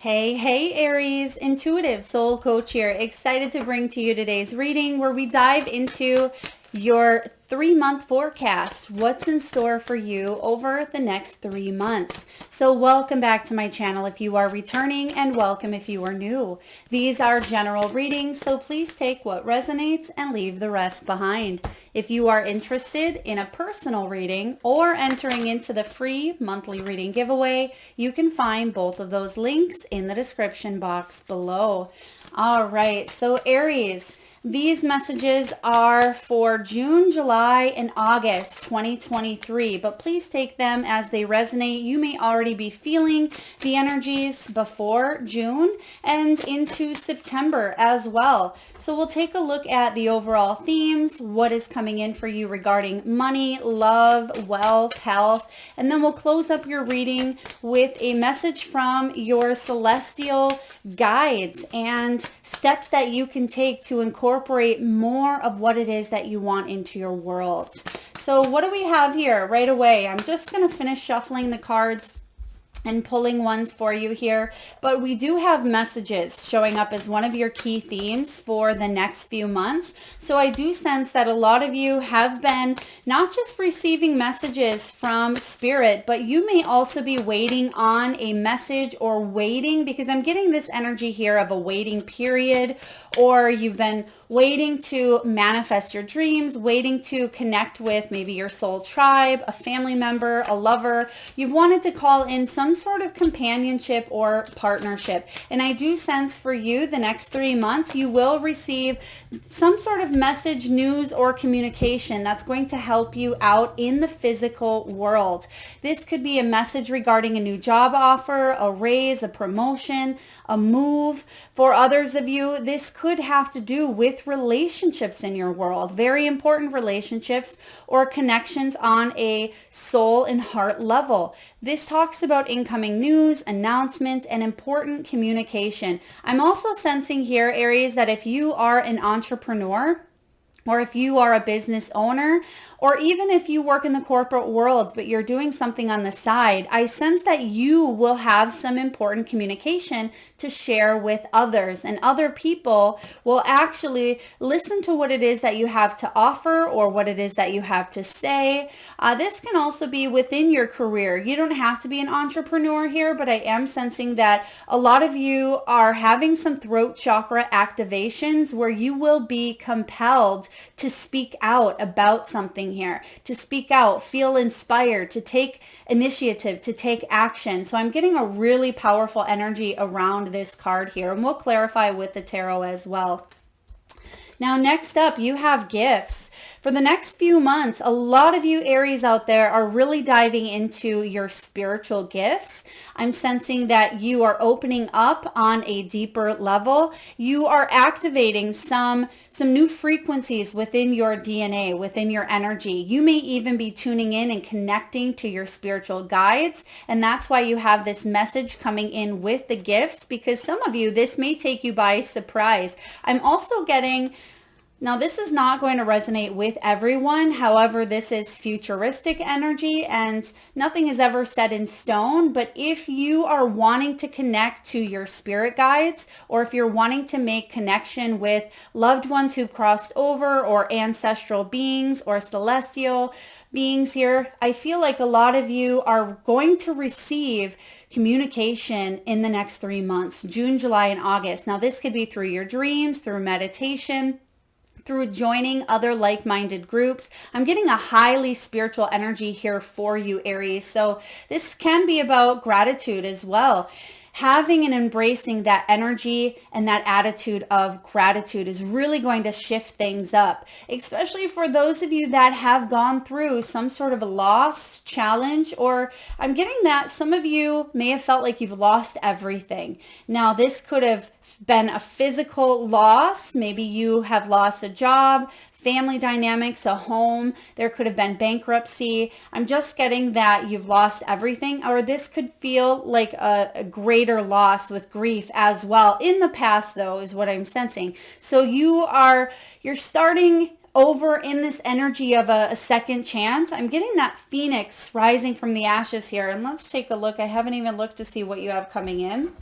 Hey, Aries, intuitive soul coach here. Excited to bring to you today's reading where we dive into your 3-month forecast. What's in store for you over the next 3 months? So welcome back to my channel if you are returning, and welcome if you are new. These are general readings, so please take what resonates and leave the rest behind. If you are interested in a personal reading or entering into the free monthly reading giveaway, you can find both of those links in the description box below. All right, so Aries, these messages are for June, July, and August 2023, but please take them as they resonate. You may already be feeling the energies before June and into September as well. So we'll take a look at the overall themes, what is coming in for you regarding money, love, wealth, health, and then we'll close up your reading with a message from your celestial guides and steps that you can take to incorporate more of what it is that you want into your world. So what do we have here right away? I'm just going to finish shuffling the cards and pulling ones for you here, but we do have messages showing up as one of your key themes for the next few months. So I do sense that a lot of you have been not just receiving messages from spirit, but you may also be waiting on a message or waiting, because I'm getting this energy here of a waiting period, or you've been waiting to manifest your dreams, waiting to connect with maybe your soul tribe, a family member, a lover. You've wanted to call in some sort of companionship or partnership. And I do sense for you the next 3 months, you will receive some sort of message, news, or communication that's going to help you out in the physical world. This could be a message regarding a new job offer, a raise, a promotion, a move. For others of you, this could have to do with relationships in your world, very important relationships or connections on a soul and heart level. This talks about incoming news, announcements, and important communication. I'm also sensing here, Aries, that if you are an entrepreneur, or if you are a business owner, or even if you work in the corporate world, but you're doing something on the side, I sense that you will have some important communication to share with others, and other people will actually listen to what it is that you have to offer or what it is that you have to say. This can also be within your career. You don't have to be an entrepreneur here, but I am sensing that a lot of you are having some throat chakra activations where you will be compelled to speak out about something here, to speak out, feel inspired, to take initiative, to take action. So I'm getting a really powerful energy around this card here, and we'll clarify with the tarot as well. Now, next up, you have gifts. For the next few months, a lot of you Aries out there are really diving into your spiritual gifts. I'm sensing that you are opening up on a deeper level. You are activating some new frequencies within your DNA, within your energy. You may even be tuning in and connecting to your spiritual guides. And that's why you have this message coming in with the gifts, because some of you, this may take you by surprise. I'm also getting, now, this is not going to resonate with everyone. However, this is futuristic energy and nothing is ever set in stone. But if you are wanting to connect to your spirit guides, or if you're wanting to make connection with loved ones who've crossed over, or ancestral beings or celestial beings here, I feel like a lot of you are going to receive communication in the next 3 months, June, July, and August. Now, this could be through your dreams, through meditation, through joining other like-minded groups. I'm getting a highly spiritual energy here for you, Aries. So this can be about gratitude as well. Having and embracing that energy and that attitude of gratitude is really going to shift things up, especially for those of you that have gone through some sort of a loss, challenge, or I'm getting that some of you may have felt like you've lost everything. Now, this could have been a physical loss. Maybe you have lost a job, family dynamics, a home. There could have been bankruptcy. I'm just getting that you've lost everything, or this could feel like a greater loss with grief as well. In the past, though, is what I'm sensing. So you're starting over in this energy of a second chance. I'm getting that phoenix rising from the ashes here. And let's take a look. I haven't even looked to see what you have coming in.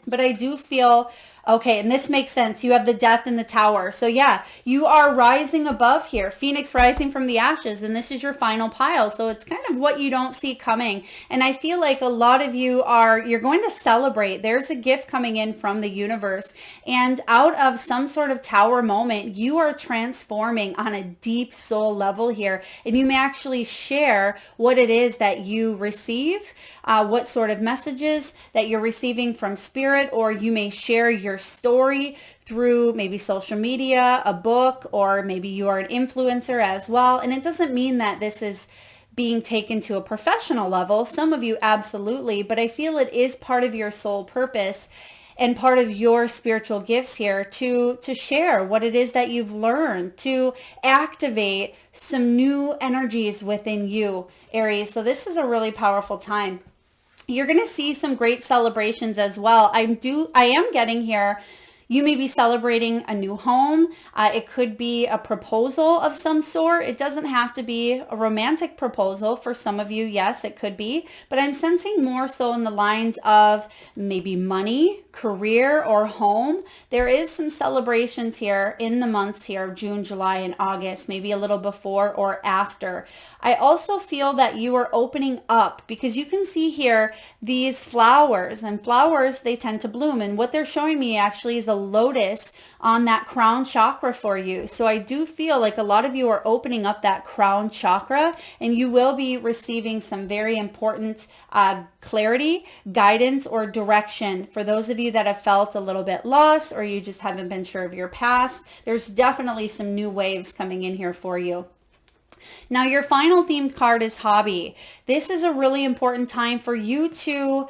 But I do feel, okay, and this makes sense. You have the death in the tower. So yeah, you are rising above here. Phoenix rising from the ashes, and this is your final pile. So it's kind of what you don't see coming. And I feel like a lot of you you're going to celebrate. There's a gift coming in from the universe. And out of some sort of tower moment, you are transforming on a deep soul level here. And you may actually share what it is that you receive, what sort of messages that you're receiving from spirit, or you may share your story through maybe social media, a book, or maybe you are an influencer as well. And it doesn't mean that this is being taken to a professional level. Some of you absolutely, but I feel it is part of your soul purpose and part of your spiritual gifts here to share what it is that you've learned, to activate some new energies within you, Aries. So this is a really powerful time. You're going to see some great celebrations as well. I am getting here. You may be celebrating a new home. It could be a proposal of some sort. It doesn't have to be a romantic proposal. For some of you, yes, it could be. But I'm sensing more so in the lines of maybe money, career, or home. There is some celebrations here in the months here of June, July, and August, maybe a little before or after. I also feel that you are opening up because you can see here these flowers, and flowers, they tend to bloom. And what they're showing me actually is a lotus on that crown chakra for you. So I do feel like a lot of you are opening up that crown chakra, and you will be receiving some very important clarity, guidance, or direction. For those of you that have felt a little bit lost, or you just haven't been sure of your past, there's definitely some new waves coming in here for you. Now, your final themed card is hobby. This is a really important time for you to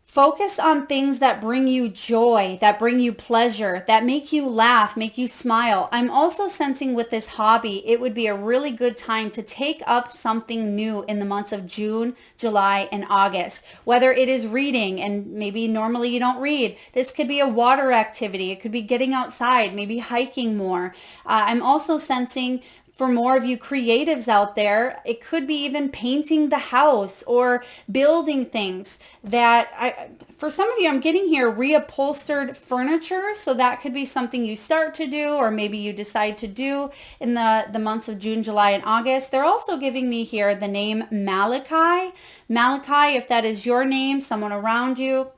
focus on things that bring you joy, that bring you pleasure, that make you laugh, make you smile. I'm also sensing with this hobby, it would be a really good time to take up something new in the months of June, July, and August. Whether it is reading, and maybe normally you don't read. This could be a water activity. It could be getting outside, maybe hiking more. I'm also sensing for more of you creatives out there, it could be even painting the house or building things for some of you, I'm getting here reupholstered furniture. So that could be something you start to do, or maybe you decide to do in the months of June, July, and August. They're also giving me here the name Malachi. Malachi, if that is your name, someone around you,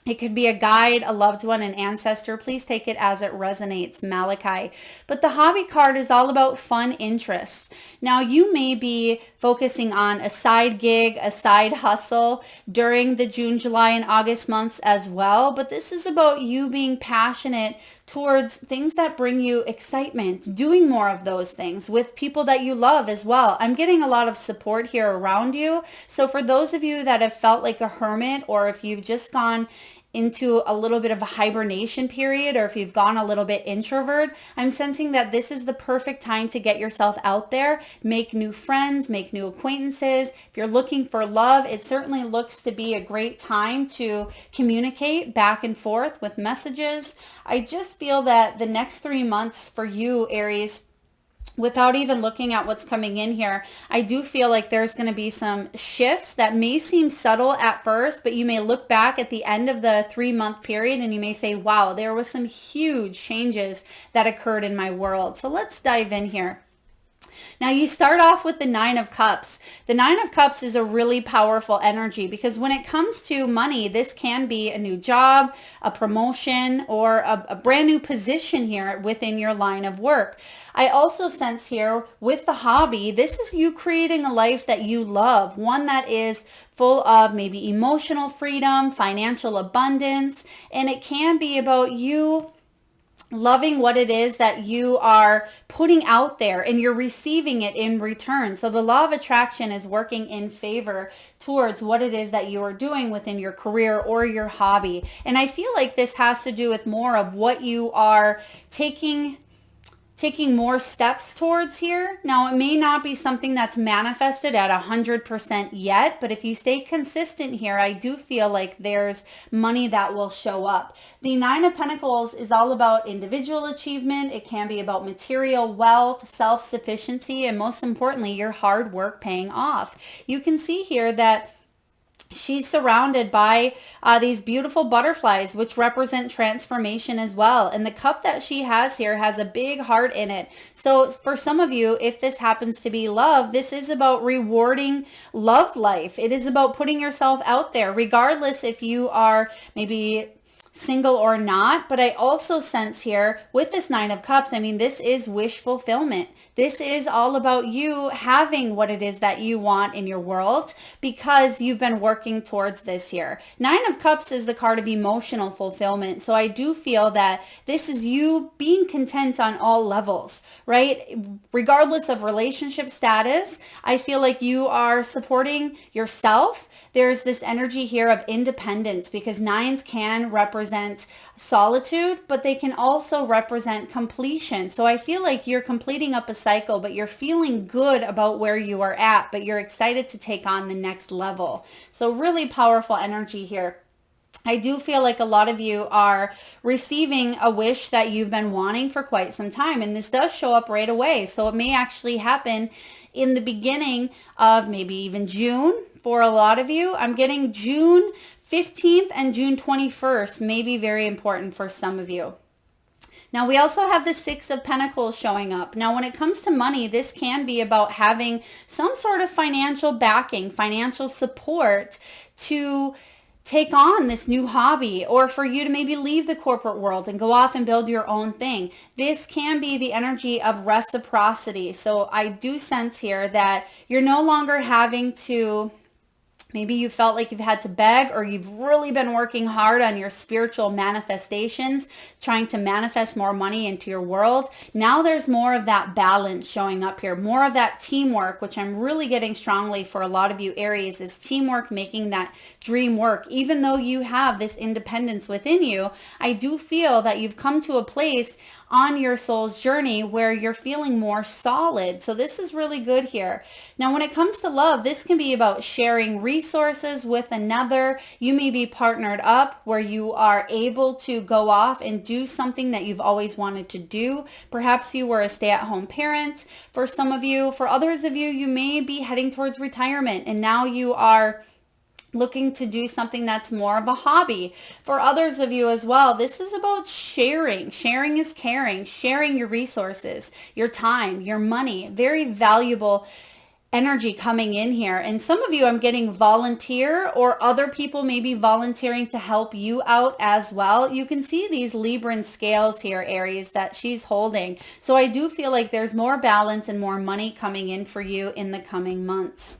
it could be a guide, a loved one, an ancestor. Please take it as it resonates, Malachi. But the hobby card is all about fun interests. Now, you may be focusing on a side gig, a side hustle during the June, July, and August months as well. But this is about you being passionate towards things that bring you excitement, doing more of those things with people that you love as well. I'm getting a lot of support here around you. So for those of you that have felt like a hermit, or if you've just gone into a little bit of a hibernation period, or if you've gone a little bit introvert, I'm sensing that this is the perfect time to get yourself out there, make new friends, make new acquaintances. If you're looking for love, it certainly looks to be a great time to communicate back and forth with messages. I just feel that the next 3 months for you, Aries, without even looking at what's coming in here, I do feel like there's going to be some shifts that may seem subtle at first, but you may look back at the end of the 3-month period and you may say, wow, there was some huge changes that occurred in my world. So let's dive in here. Now, you start off with the 9 of Cups. The 9 of Cups is a really powerful energy because when it comes to money, this can be a new job, a promotion, or a brand new position here within your line of work. I also sense here with the hobby, this is you creating a life that you love, one that is full of maybe emotional freedom, financial abundance, and it can be about you loving what it is that you are putting out there and you're receiving it in return. So the law of attraction is working in favor towards what it is that you are doing within your career or your hobby. And I feel like this has to do with more of what you are taking more steps towards here. Now, it may not be something that's manifested at 100% yet, but if you stay consistent here, I do feel like there's money that will show up. The 9 of Pentacles is all about individual achievement. It can be about material wealth, self-sufficiency, and most importantly, your hard work paying off. You can see here that she's surrounded by these beautiful butterflies, which represent transformation as well. And the cup that she has here has a big heart in it. So for some of you, if this happens to be love, this is about rewarding love life. It is about putting yourself out there, regardless if you are maybe single or not. But I also sense here with this Nine of Cups, I mean, this is wish fulfillment. This is all about you having what it is that you want in your world because you've been working towards this here. Nine of Cups is the card of emotional fulfillment. So I do feel that this is you being content on all levels, right? Regardless of relationship status, I feel like you are supporting yourself. There's this energy here of independence because nines can represent solitude, but they can also represent completion. So I feel like you're completing up a cycle, but you're feeling good about where you are at, but you're excited to take on the next level. So really powerful energy here. I do feel like a lot of you are receiving a wish that you've been wanting for quite some time, and this does show up right away. So it may actually happen in the beginning of maybe even June. For a lot of you, I'm getting June 15th and June 21st may be very important for some of you. Now, we also have the Six of Pentacles showing up. Now, when it comes to money, this can be about having some sort of financial backing, financial support to take on this new hobby, or for you to maybe leave the corporate world and go off and build your own thing. This can be the energy of reciprocity. So I do sense here that you're no longer having to, maybe you felt like you've had to beg, or you've really been working hard on your spiritual manifestations, trying to manifest more money into your world. Now there's more of that balance showing up here, more of that teamwork, which I'm really getting strongly for a lot of you Aries, is teamwork, making that dream work. Even though you have this independence within you, I do feel that you've come to a place on your soul's journey where you're feeling more solid. So this is really good here. Now, when it comes to love, this can be about sharing resources with another. You may be partnered up where you are able to go off and do something that you've always wanted to do. Perhaps you were a stay-at-home parent for some of you. For others of you, you may be heading towards retirement and now you are looking to do something that's more of a hobby. For others of you as well, this is about sharing. Sharing is caring, sharing your resources, your time, your money. Very valuable energy coming in here. And some of you, I'm getting volunteer, or other people may be volunteering to help you out as well. You can see these Libran scales here, Aries, that she's holding. So I do feel like there's more balance and more money coming in for you in the coming months.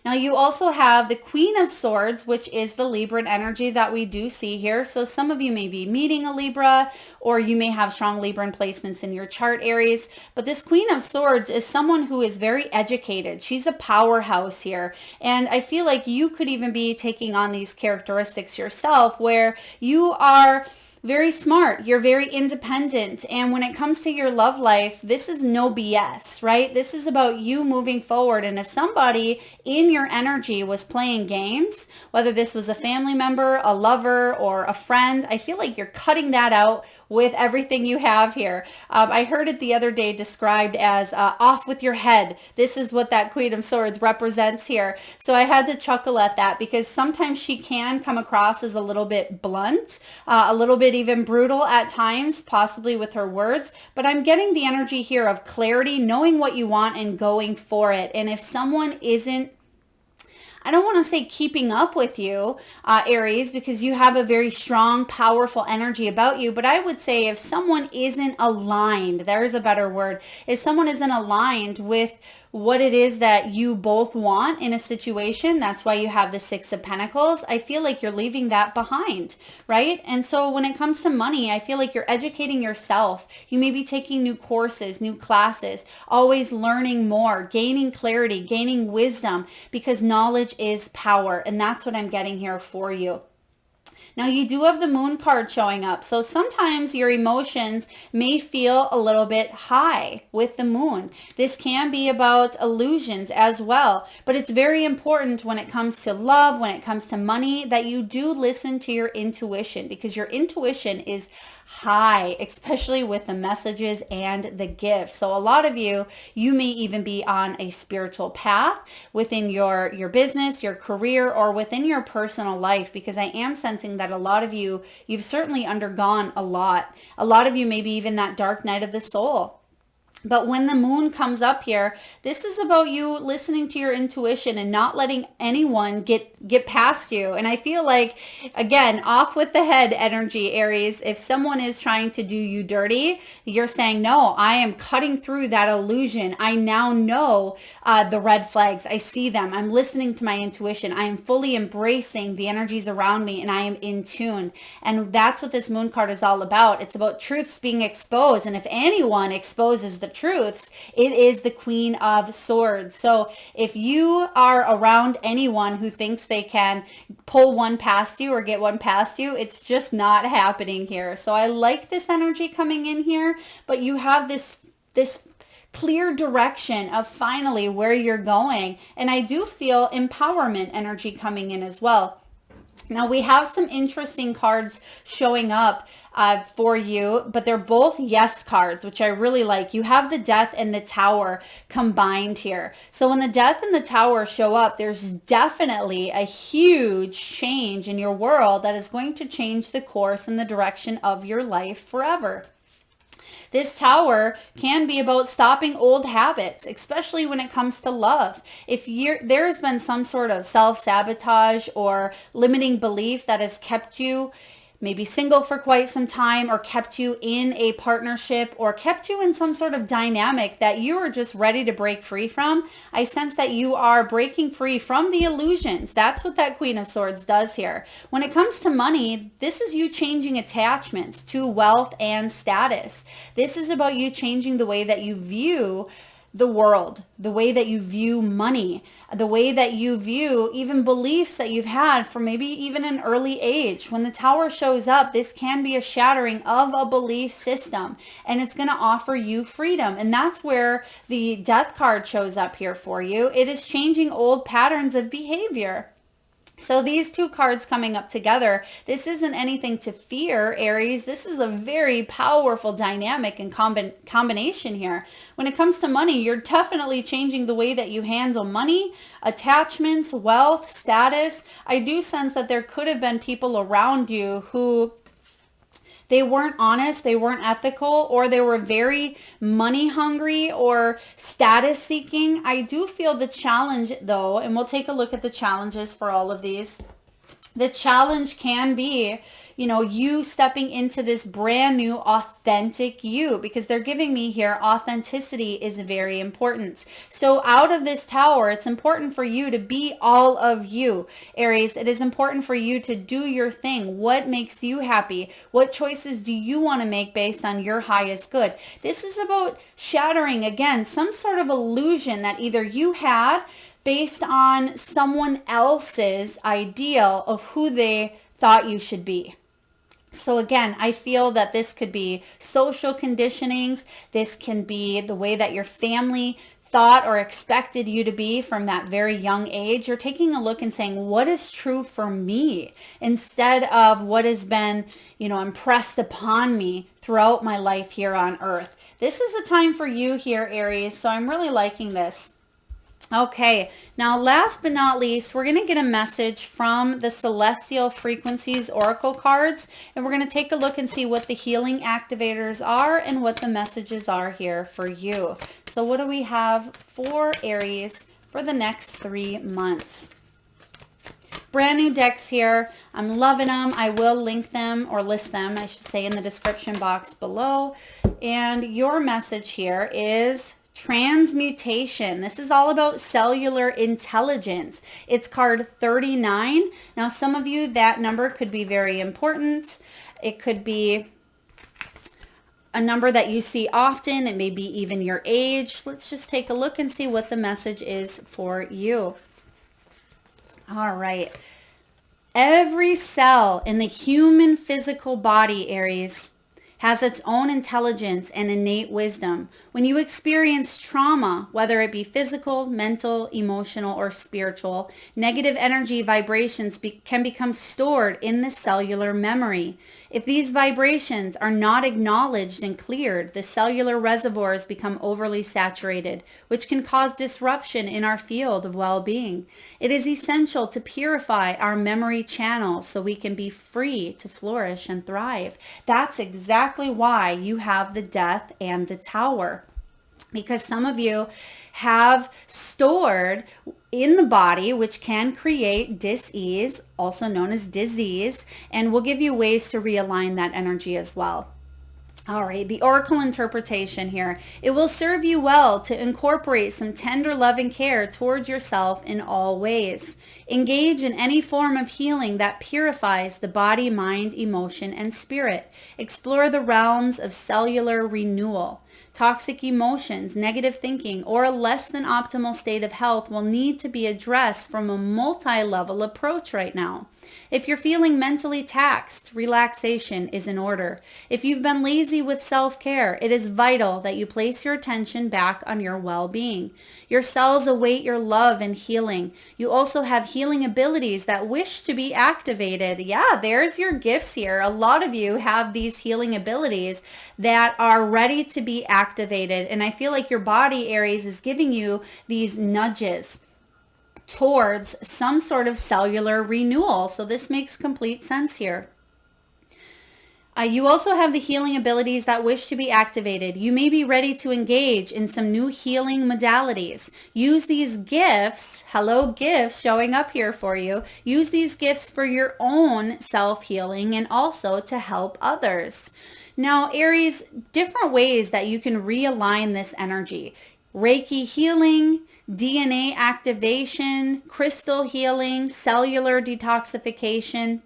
Now, you also have the Queen of Swords, which is the Libran energy that we do see here. So some of you may be meeting a Libra, or you may have strong Libran placements in your chart, Aries. But this Queen of Swords is someone who is very educated. She's a powerhouse here. And I feel like you could even be taking on these characteristics yourself, where you are very smart, you're very independent, and when it comes to your love life, this is no BS, right? This is about you moving forward. And if somebody in your energy was playing games, whether this was a family member, a lover, or a friend, I feel like you're cutting that out with everything you have here. I heard it the other day described as off with your head. This is what that Queen of Swords represents here. So I had to chuckle at that because sometimes she can come across as a little bit blunt, a little bit even brutal at times, possibly with her words. But I'm getting the energy here of clarity, knowing what you want and going for it. And if someone isn't, I don't want to say keeping up with you, Aries, because you have a very strong, powerful energy about you. But I would say if someone isn't aligned, there's a better word. If someone isn't aligned with what it is that you both want in a situation, that's why you have the Six of Pentacles. I feel like you're leaving that behind, right? And so when it comes to money, I feel like you're educating yourself. You may be taking new courses, new classes, always learning more, gaining clarity, gaining wisdom, because knowledge is power. And that's what I'm getting here for you. Now you do have the moon card showing up. So sometimes your emotions may feel a little bit high with the moon. This can be about illusions as well, but it's very important when it comes to love, when it comes to money, that you do listen to your intuition, because your intuition is high, especially with the messages and the gifts. So a lot of you may even be on a spiritual path within your business, your career, or within your personal life, because I am sensing that a lot of you've certainly undergone a lot. A lot of you maybe even that dark night of the soul. But when the moon comes up here, this is about you listening to your intuition and not letting anyone get past you. And I feel like, again, off with the head energy, Aries. If someone is trying to do you dirty, you're saying, no, I am cutting through that illusion. I now know the red flags. I see them. I'm listening to my intuition. I am fully embracing the energies around me, and I am in tune. And that's what this moon card is all about. It's about truths being exposed. And if anyone exposes the truths, it is the Queen of Swords. So if you are around anyone who thinks they can pull one past you or get one past you, it's just not happening here. So I like this energy coming in here, but you have this clear direction of finally where you're going. And I do feel empowerment energy coming in as well. Now we have some interesting cards showing up for you, but they're both yes cards, which I really like. You have the Death and the Tower combined here. So when the Death and the Tower show up, there's definitely a huge change in your world that is going to change the course and the direction of your life forever. This Tower can be about stopping old habits, especially when it comes to love. If there's been some sort of self-sabotage or limiting belief that has kept you maybe single for quite some time, or kept you in a partnership, or kept you in some sort of dynamic that you are just ready to break free from, I sense that you are breaking free from the illusions. That's what that Queen of Swords does here. When it comes to money, this is you changing attachments to wealth and status. This is about you changing the way that you view the world, the way that you view money, the way that you view even beliefs that you've had from maybe even an early age. When the Tower shows up, this can be a shattering of a belief system, and it's going to offer you freedom. And that's where the Death card shows up here for you. It is changing old patterns of behavior. So these two cards coming up together, this isn't anything to fear, Aries. This is a very powerful dynamic and combination here. When it comes to money, you're definitely changing the way that you handle money, attachments, wealth, status. I do sense that there could have been people around you who they weren't honest, they weren't ethical, or they were very money hungry or status seeking. I do feel the challenge though, and we'll take a look at the challenges for all of these. The challenge can be, you stepping into this brand new authentic you, because they're giving me here authenticity is very important. So out of this Tower, it's important for you to be all of you, Aries. It is important for you to do your thing. What makes you happy? What choices do you want to make based on your highest good? This is about shattering, again, some sort of illusion that either you had based on someone else's ideal of who they thought you should be. So again, I feel that this could be social conditionings. This can be the way that your family thought or expected you to be from that very young age. You're taking a look and saying, what is true for me, instead of what has been, impressed upon me throughout my life here on earth. This is a time for you here, Aries. So I'm really liking this. Okay, now last but not least, we're going to get a message from the Celestial Frequencies Oracle cards, and we're going to take a look and see what the healing activators are and what the messages are here for you. So what do we have for Aries for the next 3 months? Brand new decks here. I'm loving them. I will link them, or list them, I should say, in the description box below. And your message here is transmutation. This is all about cellular intelligence. It's card 39. Now, some of you, that number could be very important. It could be a number that you see often. It may be even your age. Let's just take a look and see what the message is for you. All right. Every cell in the human physical body, Aries, has its own intelligence and innate wisdom. When you experience trauma, whether it be physical, mental, emotional, or spiritual, negative energy vibrations can become stored in the cellular memory. If these vibrations are not acknowledged and cleared, the cellular reservoirs become overly saturated, which can cause disruption in our field of well-being. It is essential to purify our memory channels so we can be free to flourish and thrive. That's exactly why you have the Death and the Tower, because some of you have stored in the body, which can create dis-ease, also known as disease, and we'll give you ways to realign that energy as well. All right, the oracle interpretation here. It will serve you well to incorporate some tender love and care towards yourself in all ways. Engage in any form of healing that purifies the body, mind, emotion, and spirit. Explore the realms of cellular renewal. Toxic emotions, negative thinking, or a less than optimal state of health will need to be addressed from a multi-level approach right now. If you're feeling mentally taxed, relaxation is in order. If you've been lazy with self-care, it is vital that you place your attention back on your well-being. Your cells await your love and healing. You also have healing abilities that wish to be activated. Yeah, there's your gifts here. A lot of you have these healing abilities that are ready to be activated. And I feel like your body, Aries, is giving you these nudges towards some sort of cellular renewal. So this makes complete sense here. You also have the healing abilities that wish to be activated. You may be ready to engage in some new healing modalities. Use these gifts, hello gifts showing up here for you. Use these gifts for your own self-healing and also to help others. Now, Aries, different ways that you can realign this energy. Reiki healing, DNA activation, crystal healing, cellular detoxification,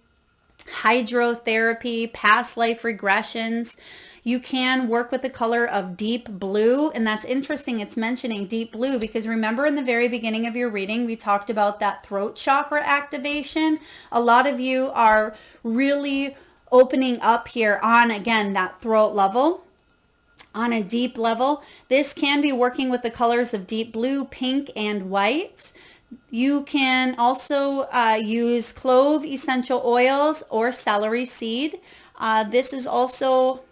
hydrotherapy, past life regressions. You can work with the color of deep blue, and that's interesting. It's mentioning deep blue because remember in the very beginning of your reading, we talked about that throat chakra activation. A lot of you are really opening up here on, again, that throat level. On a deep level, this can be working with the colors of deep blue, pink, and white. You can also use clove essential oils or celery seed. This is also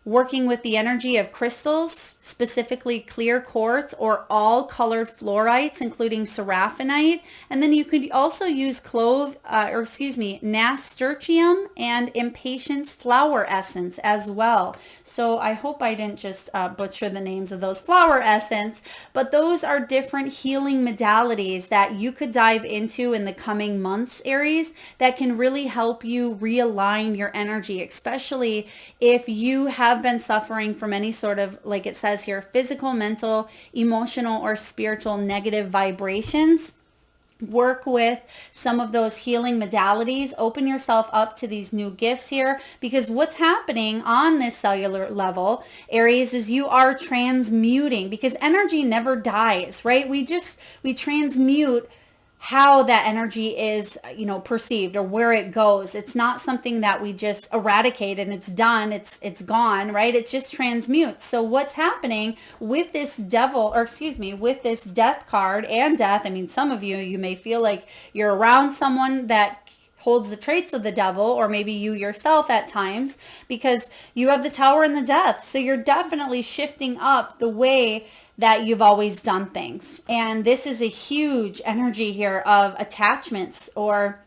working with the energy of crystals, specifically clear quartz or all colored fluorites, including seraphonite. And then you could also use nasturtium and impatience flower essence as well. So I hope I didn't just butcher the names of those flower essence, but those are different healing modalities that you could dive into in the coming months, Aries, that can really help you realign your energy, especially if you have been suffering from any sort of, like it says here, physical, mental, emotional, or spiritual negative vibrations. Work with some of those healing modalities. Open yourself up to these new gifts here, because what's happening on this cellular level, Aries, is you are transmuting, because energy never dies, right? We transmute how that energy is, perceived or where it goes. It's not something that we just eradicate and it's done, it's gone, right? It just transmutes. So what's happening with this with this death card and death, I mean, some of you may feel like you're around someone that holds the traits of the devil, or maybe you yourself at times, because you have the Tower and the Death. So you're definitely shifting up the way that you've always done things. And this is a huge energy here of attachments or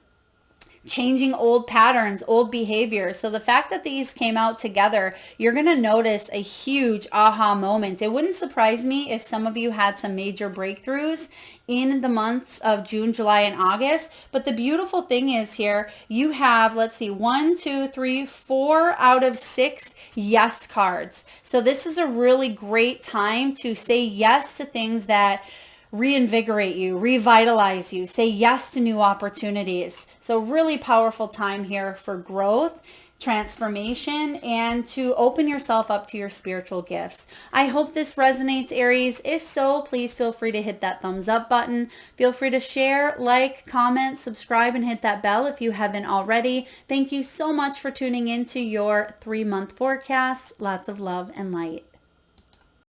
changing old patterns, old behaviors. So the fact that these came out together, you're going to notice a huge aha moment. It wouldn't surprise me if some of you had some major breakthroughs in the months of June, July, and August. But the beautiful thing is here, you have, 1, 2, 3, 4 out of 6 yes cards. So this is a really great time to say yes to things that reinvigorate you, revitalize you, say yes to new opportunities. So really powerful time here for growth. transformation and to open yourself up to your spiritual gifts. I hope this resonates, Aries. If so, please feel free to hit that thumbs up button. Feel free to share, like, comment, subscribe, and hit that bell if you haven't already. Thank you so much for tuning in to your 3-month forecast. Lots of love and light.